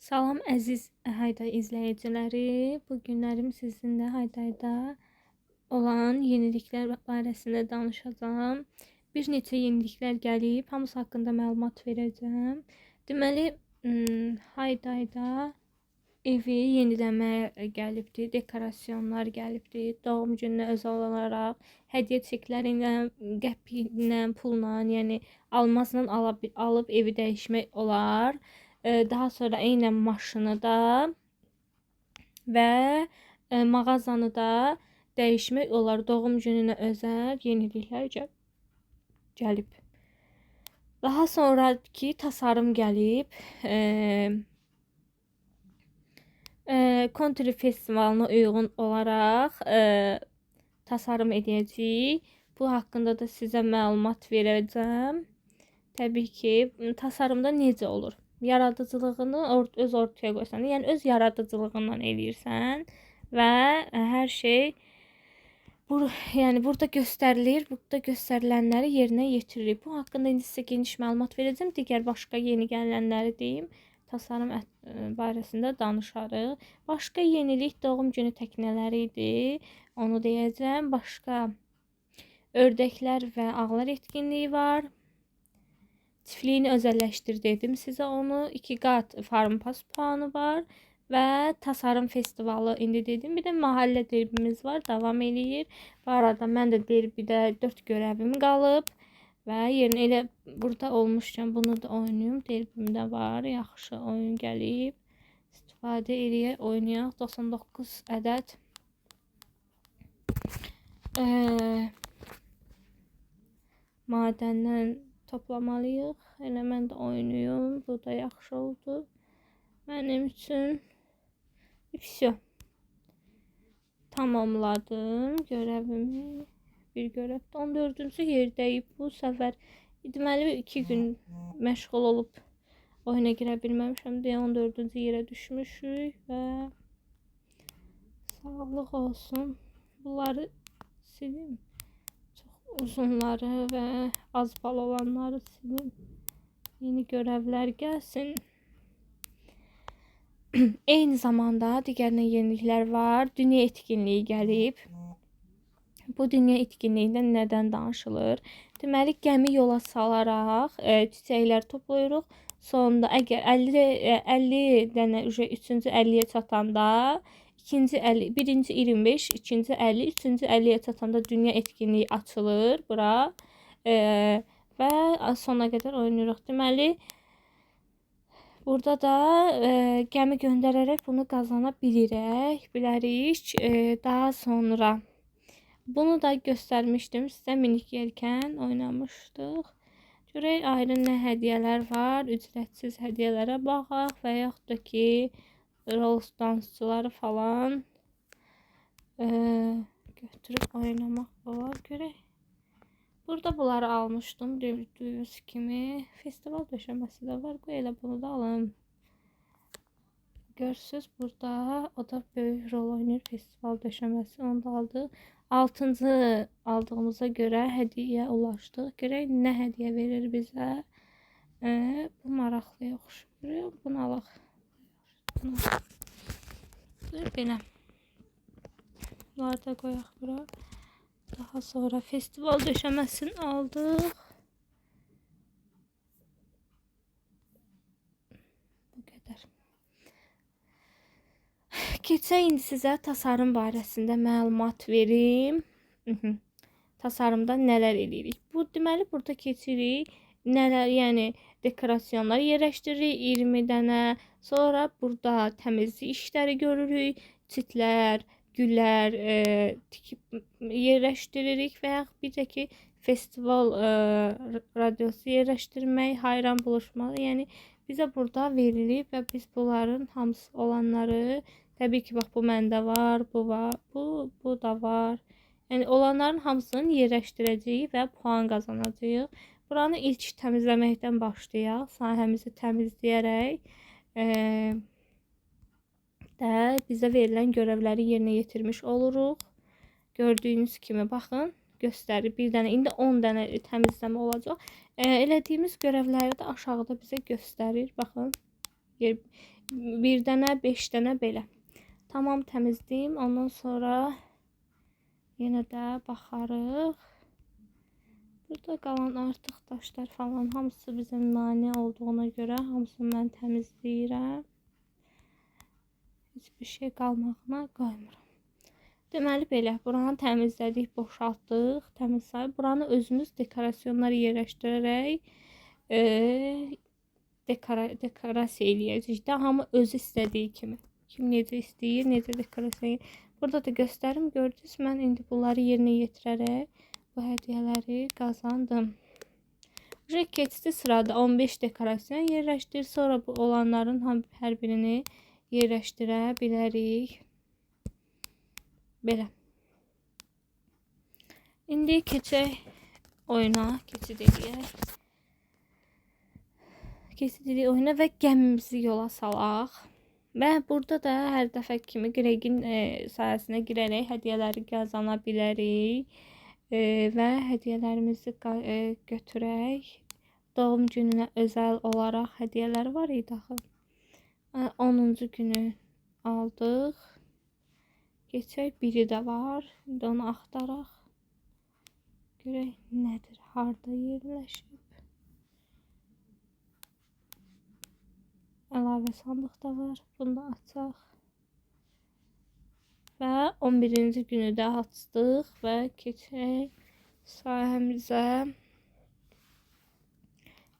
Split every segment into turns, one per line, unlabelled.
Salam əziz Hayday izləyiciləri. Bu günlərim sizinlə Haydayda olan yeniliklər barəsində danışacağam. Bir neçə yeniliklər gəlib, hamısı haqqında məlumat verəcəm. Deməli, Haydayda evi yeniləməyə gəlibdi, dekorasyonlar gəlibdi. Doğum gününə özel olaraq hədiyyə çeklərlə, qəpiklə, pulla, yəni almazla alıb evi dəyişmək olar. Daha sonra eynən maşını da və mağazanı da dəyişmək olar. Doğum gününə özəl yeniliklər gəlib. Daha sonraki tasarım gəlib. Country festivalına uyğun olaraq tasarım edəcəyik. Bu haqqında da sizə məlumat verəcəm. Təbii ki, tasarımda necə olur? Yaradıcılığını öz ortaya qoysan, yəni öz yaradıcılığından eləyirsən və hər şey yəni burada göstərilir, burada göstərilənləri yerinə yetirilir. Bu haqqında indi sizə geniş məlumat verəcəm. Digər başqa yeni gələnləri deyim. Tasarım barəsində danışarıq. Başqa yenilik doğum günü təknələri idi. Onu deyəcəm. Başqa ördəklər və ağlar etkinliyi var. Çiftliğini özəlləşdir dedim sizə onu. 2 qat Farmpas puanı var və tasarım festivalı indi dedim. Bir də mahallə derbimiz var, davam eləyir. Bu arada mən də derbidə 4 görəvim qalıb və yerinə elə burada olmuşkən bunu da oynayım. Derbimdə var, yaxşı oyun gəlib. İstifadə eləyək, oynayaq. 99 ədəd madəndən toplamalıyıq. Elə mən də oynayım. Bu da yaxşı oldu. Mənim üçün все. Tamamladım görevimi. Bir görevdə 14-cü yerdəyib bu səfər. Deməli 2 gün məşğul olub oyuna girə bilməmişəm deyə 14-cü yerə düşmüşük və sağlıq olsun. Bunları silim. Uzunları və az bal olanları silin. Yeni görevlər gəlsin. Eyni zamanda digər yeniliklər var. Dünya etkinliyi gəlib. Bu dünya etkinliyindən nədən danışılır? Deməli, gəmi yola salaraq çiçəklər toplayırıq. Sonunda əgər 50 dənə 3-cü 50-yə çatanda İkinci 50, birinci 25, ikinci 50, üçüncü 50'ye çatanda dünya etkinliği açılır bura və sona qədər oynayırıq. Deməli, burada da gəmi göndərərək bunu qazana bilərik. Daha sonra bunu da göstərmişdim sizə, minik yelkən oynamışdıq. Görək ayrı nə hədiyyələr var, ücretsiz hədiyyələrə baxaq və yaxud da ki Rolls dansçıları falan götürüb oynamaq olar. Görək. Burada bunları almışdım. Duyduğunuz kimi festival döşəməsi də var. Qoy elə bunu da alım. Görürsüz burada o da böyük rol oynayır, festival döşəməsi. Onu da aldıq. 6-cı aldığımıza görə hədiyyə ulaşdıq. Görək nə hədiyyə verir bizə. Bu maraqlıya oxşur. Bunu alaq. Belə. Bunları da qoyaq bura. Daha sonra festival döşəməsini aldıq. Bu qədər. Keçək indi sizə tasarım barəsində məlumat verim. Tasarımda nələr eləyirik? Bu deməli burada keçirik. Nələr, yəni dekorasyonlar yerləşdiririk 20 dənə. Sonra burada təmizlik işləri görürük. Çitlər, güllər tikib yerləşdiririk və ya bir də ki festival radiosu yerləşdirmək, hayran buluşmalı. Yəni bizə burada verilib və biz bunların hamısı olanları, təbii ki bax bu məndə var, bu var, bu da var. Yəni olanların hamısını yerləşdirəcəyik və puan qazanacağıq. Buranı ilk təmizləməkdən başlayaq. Sahəmizi təmizləyərək bizə verilən görevləri yerinə yetirmiş oluruq. Gördüyünüz kimi baxın, göstərir. Bir dənə, indi 10 dənə təmizləmə olacaq. Elədiyimiz görevləri də aşağıda bizə göstərir. Baxın, Bir dənə, 5 dənə belə. Tamam təmizləyim. Ondan sonra yenə də baxarıq. Burada qalan artıq daşlar falan hamısı bizə mane olduğuna görə hamısını mən təmizləyirəm. Heç bir şey qalmağına qoymuram. Deməli belə, buranı təmizlədik, boşaltdıq, təmiz sayıb. Buranı özümüz dekorasyonları yerləşdirərək dekorasiya eləyəcəyik də, hamı özü istədiyi kimi. Kim necə istəyir, necə dekorasiya. Burada da göstərim, gördünüz. Mən indi bunları yerinə yetirərək bu hədiyyələri qazandım. Keçdi sırada 15 dekorasiya yerləşdir. Sonra bu olanların hər birini yerləşdirə bilərik. Belə. İndi keçək oyuna, keçid edək. Keçid edək oyuna və gəmimizi yola salaq. Və burada da hər dəfə kimi Qregin sayəsində girərək hədiyyələri qazana bilərik. Və hədiyyələrimizi götürək. Doğum gününə özəl olaraq hədiyyələr var idi axı. 10-cu günü aldıq. Keçək, biri də var. İndi onu axtaraq. Görək nədir, harda yerləşib. Əlavə sandıq da var. Bunu da açaq. Və 11-ci günü də açdıq və keçək sahəmizə.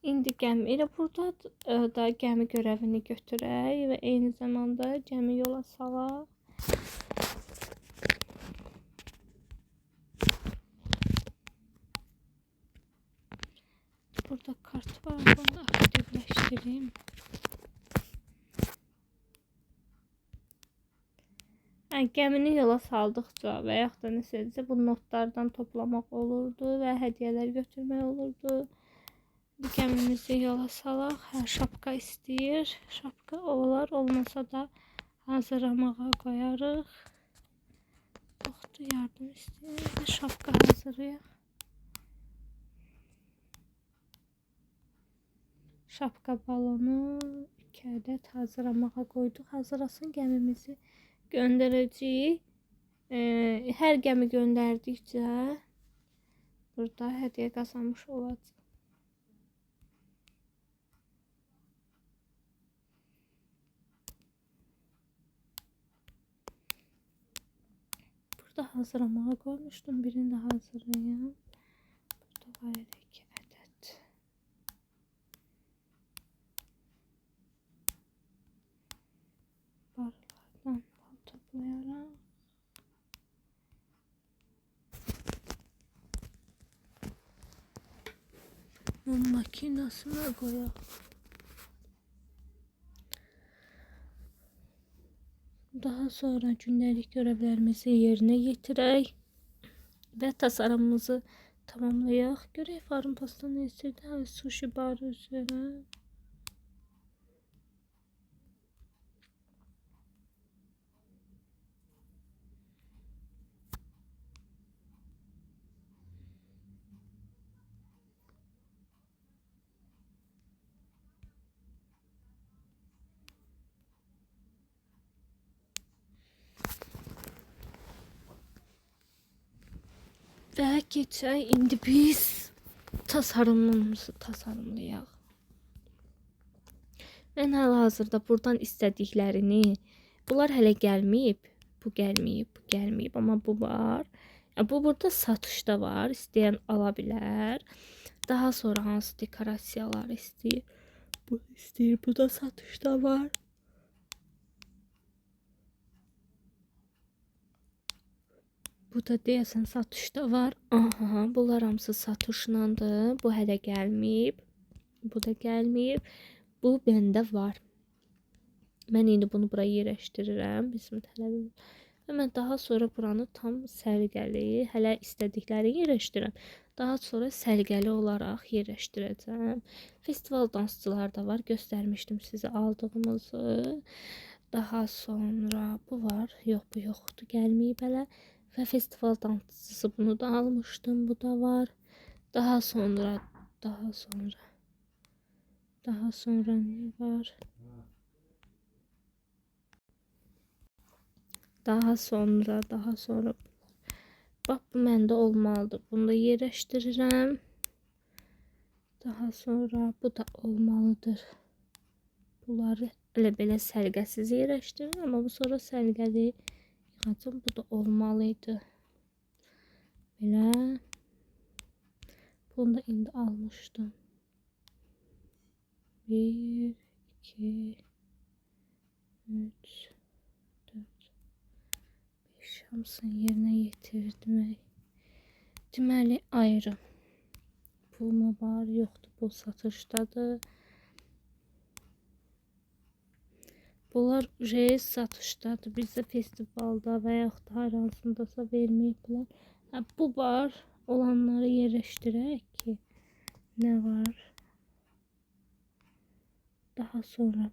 İndi gəmi, elə burada da gəmi görəvini götürək və eyni zamanda gəmi yola salaq. Burada kart var, bunu da aktivləşdireyim. Gəmini yola saldıqca və yaxud da nəsə bu notlardan toplamaq olurdu və hədiyyələr götürmək olurdu. Gəmimizi yola salaq. Şapka istəyir. Şapka olar, olmasa da hazırlamağa qoyarıq. Yoxdur, yardım istəyir. Şapka hazırlayaq. Şapka balonu 2 ədəd hazırlamağa qoyduq. Hazırlasın, gəmimizi göndərəcəyik. Hər gəmi göndərdikcə burada hədiyyə qazanmış olacaq. Burada hazırlamağa qoymuşdum. Birini də hazırlayayım. Burada var idi 2 ədəd. Barlardan bal toplayaraq. Mum makinasına qoyaq. Daha sonra gündəlik görevlərimizi yerinə yetirək və tasarımımızı tamamlayaq. Görək farm pasta necədir? Sushi barı üzrə. Və keçək indi biz tasarımımızı tasarımlayaq. Mən hal-hazırda buradan istədiklərini, bunlar hələ gəlməyib, bu gəlməyib, bu gəlməyib, amma bu var. Bu burada satışda var, istəyən ala bilər. Daha sonra hansı dekorasiyalar istəyir, bu istəyir, bu da satışda var. Bu da deyəsən satışda var. Aha, bunlar hamısı satışlandı. Bu hələ gəlməyib. Bu da gəlməyib. Bu bəndə var. Mən indi bunu buraya yerləşdirirəm. Bizim tələbimiz. Və mən daha sonra buranı tam səliqəli, hələ istədikləri yerləşdirirəm. Daha sonra səliqəli olaraq yerləşdirəcəm. Festival dansçılar da var. Göstərmişdim sizə aldığımızı. Daha sonra bu var. Yox, bu yoxdur. Gəlməyib hələ. Və festival dansçısı bunu da almışdım. Bu da var. Daha sonra ne var? Daha sonra bax bu məndə olmalıdır. Bunu da yerləşdirirəm. Daha sonra bu da olmalıdır. Bunları elə belə səliqəsiz yerləşdirirəm, amma bu sonra səliqəli yığacam. Bu da olmalıydı. Belə. Bunu da indi almışdım. 1, 2, 3, 4, 5 hamısını yerinə yetirdim. Deməli ayrı. Bu mu var? Yoxdur. Bu satışdadır. Bunlar reis satışdadır. Bizdə festivalda və yaxud da hər hansındasa verməyiblər. Bu var. Olanları yerləşdirək ki, nə var? Daha sonra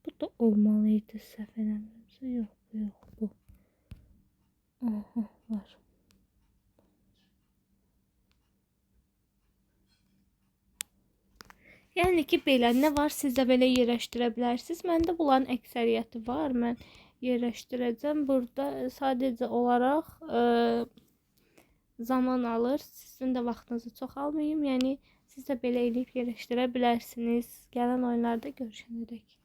bu da olmalıydı, səhv eləmirəmsə. Yox, bu yox, bu. Aha, var. Yəni ki, belə nə var, siz də belə yerləşdirə bilərsiniz. Məndə bunların əksəriyyəti var. Mən yerləşdirəcəm. Burada sadəcə olaraq zaman alır. Sizin də vaxtınızı çox almayım. Yəni siz də belə eləyib yerləşdirə bilərsiniz. Gələn oyunlarda görüşənədək.